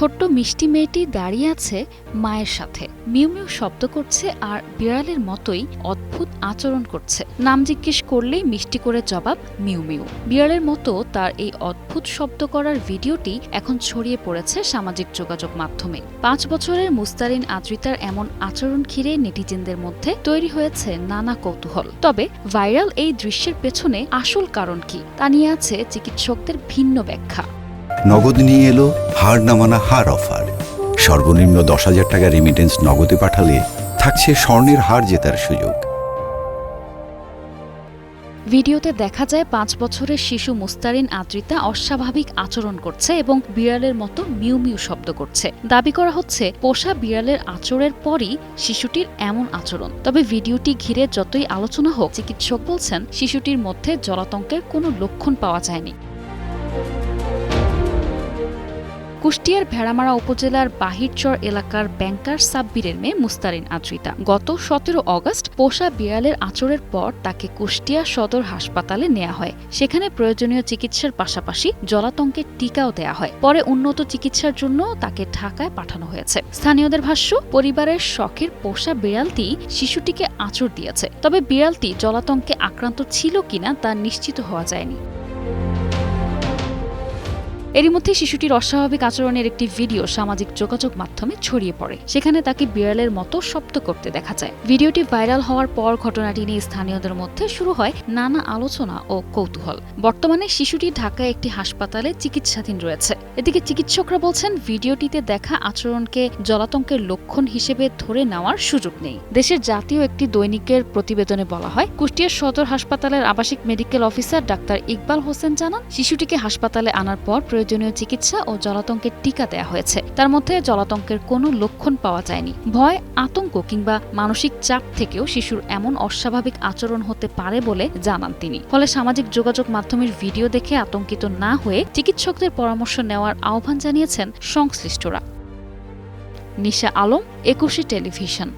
ছোট্ট মিষ্টি মেয়েটি দাঁড়িয়ে আছে মায়ের সাথে, মিউ মিউ শব্দ করছে আর বিড়ালের মতোই অদ্ভুত আচরণ করছে। নাম জিজ্ঞেস করলেই মিষ্টি করে জবাব মিউ মিউ। বিড়ালের মতো তার এই অদ্ভুত শব্দ করার ভিডিওটি এখন ছড়িয়ে পড়েছে সামাজিক যোগাযোগ মাধ্যমে। 5 বছরের মুস্তারিন আদ্রিতার এমন আচরণ ঘিরে নেটিজেনদের মধ্যে তৈরি হয়েছে নানা কৌতূহল। তবে ভাইরাল এই দৃশ্যের পেছনে আসল কারণ কি তা নিয়ে আছে চিকিৎসকদের ভিন্ন ব্যাখ্যা। নগদ নিয়ে এলো হার না মানা হার অফার। সর্বনিম্ন 10,000 টাকা রেমিটেন্স নগদে পাঠালে থাকছে স্বর্ণের হার জেতার সুযোগ। ভিডিওতে দেখা যায় 5 বছরের শিশু মুস্তারিন আদ্রিতা অস্বাভাবিক আচরণ করছে এবং বিড়ালের মতো মিউ মিউ শব্দ করছে। দাবি করা হচ্ছে পোষা বিড়ালের আচরের পরই শিশুটির এমন আচরণ। তবে ভিডিওটি ঘিরে যতই আলোচনা হোক, চিকিৎসক বলছেন শিশুটির মধ্যে জলাতঙ্কের কোনো লক্ষণ পাওয়া যায়নি। কুষ্টিয়ার ভেড়ামারা উপজেলার বাহিরচর এলাকার ব্যাংকার সাব্বিরের মেয়ে মুস্তারিন আদ্রিতা গত 17 অগস্ট পোষা বিড়ালের আচরের পর তাকে কুষ্টিয়া সদর হাসপাতালে নেওয়া হয়। সেখানে প্রয়োজনীয় চিকিৎসার পাশাপাশি জলাতঙ্কের টিকাও দেয়া হয়। পরে উন্নত চিকিৎসার জন্য তাকে ঢাকায় পাঠানো হয়েছে। স্থানীয়দের ভাষ্য, পরিবারের শখের পোষা বিড়ালটি শিশুটিকে আঁচড় দিয়েছে। তবে বিড়ালটি জলাতঙ্কে আক্রান্ত ছিল কিনা তা নিশ্চিত হওয়া যায়নি। এরই মধ্যে শিশুটির অস্বাভাবিক আচরণের একটি ভিডিও সামাজিক যোগাযোগ মাধ্যমে ছড়িয়ে পড়ে। সেখানে তাকে বিড়ালের মতো শব্দ করতে দেখা যায়। ভিডিওটি ভাইরাল হওয়ার পর ঘটনাটি নিয়ে স্থানীয়দের মধ্যে শুরু হয় নানা আলোচনা ও কৌতূহল। বর্তমানে শিশুটি ঢাকায় একটি হাসপাতালে চিকিৎসাধীন রয়েছে। এদিকে চিকিৎসকরা বলছেন ভিডিওটিতে দেখা আচরণকে জলাতঙ্কের লক্ষণ হিসেবে ধরে নেওয়ার সুযোগ নেই। দেশের জাতীয় একটি দৈনিকের প্রতিবেদনে বলা হয়, কুষ্টিয়া সদর হাসপাতালের আবাসিক medical officer doctor Iqbal Hossain জানান, শিশুটিকে হাসপাতালে আনার পর প্রয়োজনীয় চিকিৎসা ও জলাতঙ্কের টিকা দেয়া হয়েছে। তার মধ্যে জলাতঙ্কের কোনো লক্ষণ পাওয়া যায়নি। ভয়, আতঙ্ক কিংবা মানসিক চাপ থেকেও শিশুর এমন অস্বাভাবিক আচরণ হতে পারে বলে জানান তিনি। ফলে সামাজিক যোগাযোগ মাধ্যমের ভিডিও দেখে আতঙ্কিত না হয়ে চিকিৎসকদের পরামর্শ নেওয়ার আহ্বান জানিয়েছেন সংশ্লিষ্টরা। নিশা আলম, 21 টেলিভিশন।